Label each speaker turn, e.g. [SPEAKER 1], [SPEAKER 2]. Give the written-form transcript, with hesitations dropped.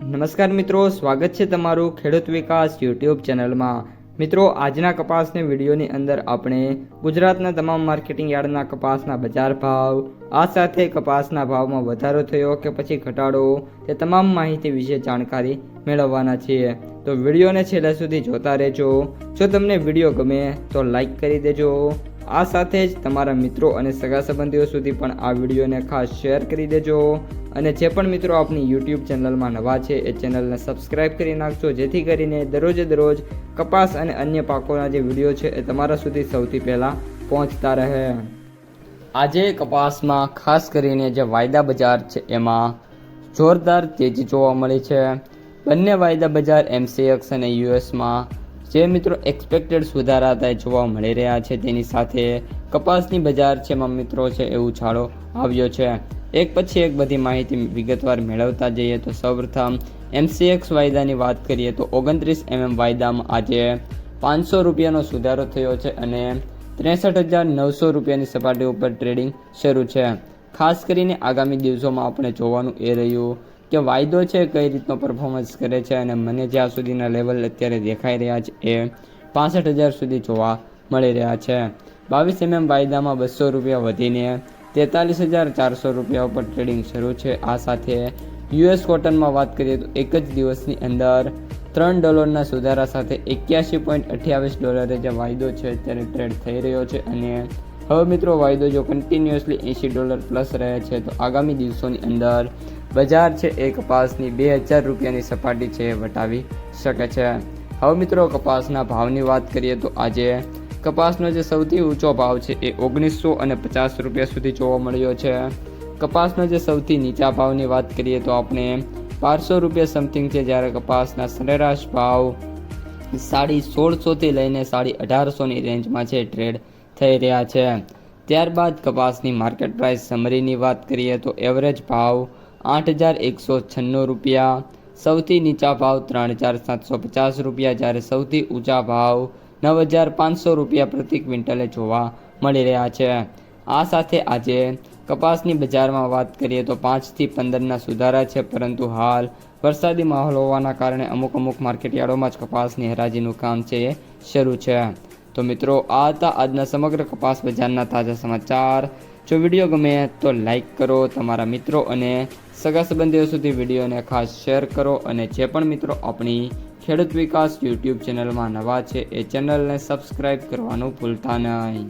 [SPEAKER 1] નમસ્કાર મિત્રો, સ્વાગત છે તમારું ખેડૂત વિકાસ યુટ્યુબ ચેનલમાં। મિત્રો, આજના કપાસની વિડીયોની અંદર આપણે ગુજરાતના તમામ માર્કેટિંગ યાર્ડના કપાસના બજાર ભાવ, આ સાથે કપાસના ભાવમાં વધારો થયો કે પછી ઘટાડો, તે તમામ માહિતી વિશે જાણકારી મેળવવાના છીએ। તો વિડીયોને છેલ્લે સુધી જોતા રહેજો। જો તમને વિડીયો ગમે તો લાઈક કરી દેજો। આ સાથે જ તમારા મિત્રો અને સગા સંબંધીઓ સુધી પણ આ વિડીયોને ખાસ શેર કરી દેજો। અને જે પણ મિત્રો આપણી યુટ્યુબ ચેનલમાં નવા છે એ ચેનલને સબસ્ક્રાઈબ કરી નાખજો, જેથી કરીને દરરોજ કપાસ અને અન્ય પાકોના જે વિડીયો છે એ તમારા સુધી સૌથી પહેલાં પહોંચતા રહે। આજે કપાસમાં ખાસ કરીને જે વાયદા બજાર છે એમાં જોરદાર તેજી જોવા મળી છે। બંને વાયદા બજાર MCX અને યુએસમાં જે મિત્રો એક્સપેક્ટેડ સુધારા જોવા મળી રહ્યા છે, તેની સાથે કપાસની બજાર છે એમાં મિત્રો છે એ ઉછાળો આવ્યો છે। એક પછી એક બધી માહિતી વિગતવાર મેળવતા જઈએ તો સૌપ્રથમ MCX વાયદાની વાત કરીએ તો 29 વાયદામાં આજે 500 રૂપિયાનો સુધારો થયો છે અને 63,900 રૂપિયાની સપાટી ઉપર ટ્રેડિંગ શરૂ છે। ખાસ કરીને આગામી દિવસોમાં આપણે જોવાનું એ રહ્યું કે વાયદો છે કઈ રીતનો પરફોર્મન્સ કરે છે, અને મને જ્યાં સુધીના લેવલ અત્યારે દેખાઈ રહ્યા છે એ 65,000 સુધી જોવા મળી રહ્યા છે। 22 વાયદામાં 200 રૂપિયા વધીને 43,400 રૂપિયા ઉપર ટ્રેડિંગ શરૂ છે। આ સાથે યુએસ કોટનમાં વાત કરીએ તો એક જ દિવસની અંદર $3 સુધારા સાથે $81.28 જે વાયદો છે અત્યારે ટ્રેડ થઈ રહ્યો છે, અને હવે મિત્રો વાયદો જો કન્ટિન્યુઅસલી $80 પ્લસ રહે છે તો આગામી દિવસોની અંદર બજાર છે એ કપાસની 2,000 રૂપિયાની સપાટી છે એ વટાવી શકે છે। હવે મિત્રો કપાસના ભાવની વાત કરીએ તો આજે કપાસનો જે સૌથી ઊંચો ભાવ છે એ 1950 રૂપિયા સુધી જોવા મળ્યો છે। કપાસનો જે સૌથી નીચા ભાવની વાત કરીએ તો આપણે 1200 રૂપિયા સમથિંગ છે, જ્યારે કપાસના સરેરાશ ભાવ 1650 થી લઈને 1850ની રેન્જમાં છે ટ્રેડ થઈ રહ્યા છે। ત્યારબાદ કપાસની માર્કેટ પ્રાઇસ સમરીની વાત કરીએ તો એવરેજ ભાવ 8,196 રૂપિયા, સૌથી નીચા ભાવ 3,750 રૂપિયા, જ્યારે સૌથી ઊંચા ભાવ 9,500 રૂપિયા પ્રતિ ક્વિન્ટલે જોવા મળી રહ્યા છે। આ સાથે આજે કપાસની બજારમાં વાત કરીએ તો 5 થી 15ના સુધારા છે, પરંતુ હાલ વરસાદી માહોલ હોવાના કારણે અમુક માર્કેટયાર્ડોમાં જ કપાસની હરાજીનું કામ છે એ શરૂ છે। તો મિત્રો, આ હતા આજના સમગ્ર કપાસ બજારના તાજા સમાચાર। જો વિડીયો ગમે તો લાઈક કરો, તમારા મિત્રો અને સગા સંબંધીઓ સુધી વિડીયોને ખાસ શેર કરો, અને જે પણ મિત્રો આપણી ખેડૂત વિકાસ યુટ્યુબ ચેનલમાં નવા છે એ ચેનલને સબસ્ક્રાઈબ કરવાનું ભૂલતા નહીં।